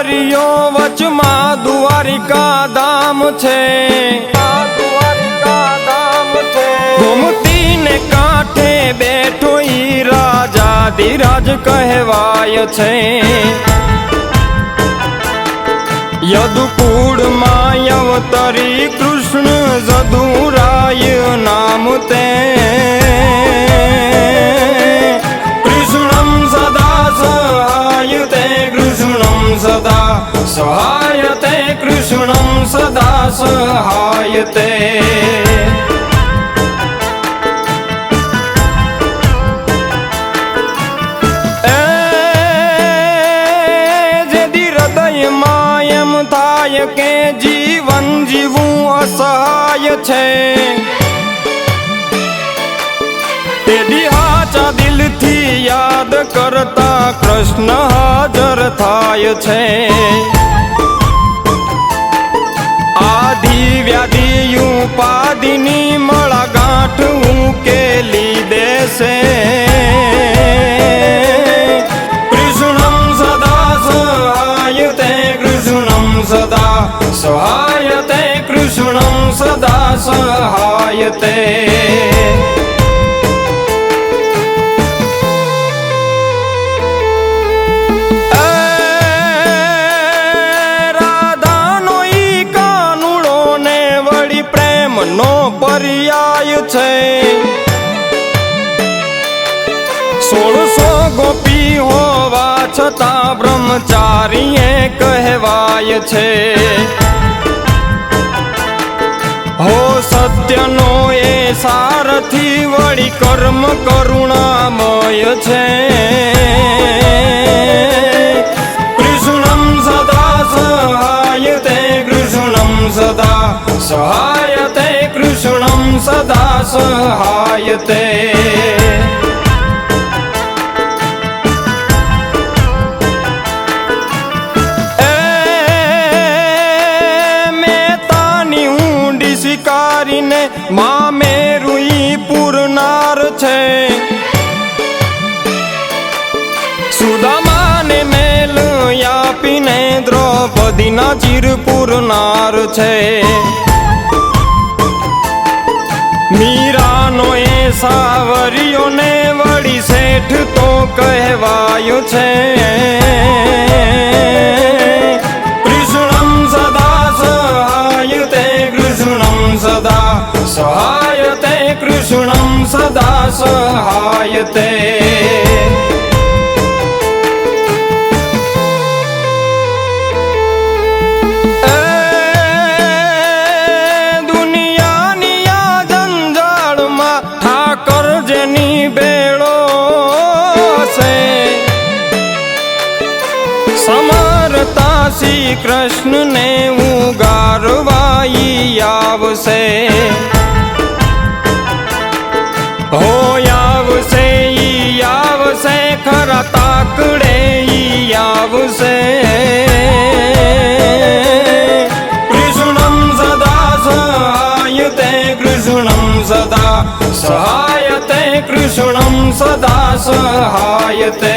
નગરીઓ વચમાં દ્વારિકા ધામ છે। ગોમતી ને કાંઠે બેઠો ઈ રાજાધિરાજ કહેવાય છે। યદુકુળમાં અવતરી કૃષ્ણ જદુરાય નામ તે। કૃષ્ણમ સદા સહાયતે કૃષ્ણમ સદા સહાયતે કૃષ્ણમ સદા સહાયતે। કે જીવન જીવું અસહાય છે તે દિહાચા દિલથી યાદ કરતા કૃષ્ણ હાજર થાય છે। આધિ વ્યાધિ ઉપાધિની મળા ગાંઠ ઉકેલી દેશે। સદા સહાયતે કૃષ્ણમ સદા સહાયતે। રાધાનો ઈ કાનુડો ને વળી પ્રેમનો પર્યાય છે। 1600 ગોપી હોવા છતાં બ્રહ્મચારીએ કહેવાય છે। હો સત્યનો એ સારથી વળી કર્મ કરુણામય છે। કૃષ્ણમ સદા સહાયતે કૃષ્ણમ સદા સહાયતે કૃષ્ણમ સદા સહાયતે। માં મેરુઈ પૂરનાર છે। સુદામાને મેલ આપીને દ્રૌપદીના ચીર પૂરનાર છે। મીરાનો એ સાવરીઓને વળી શેઠ તો કહેવાયો છે। કૃષ્ણમ સદા સહાયતે કૃષ્ણમ સદા સહાયતે કૃષ્ણમ સદા સહાયતે। દુનિયાની આ જંજાળમાં ઠાકર જેની બેળો છે સમરતા શ્રી કૃષ્ણને ઉગારવાઈ આવશે। હો આવશે ઈ આવશે ખરા તાકડે ઈ આવશે। કૃષ્ણમ સદા સહાયતે કૃષ્ણમ સદા સહાયતે કૃષ્ણમ સદા સહાયતે।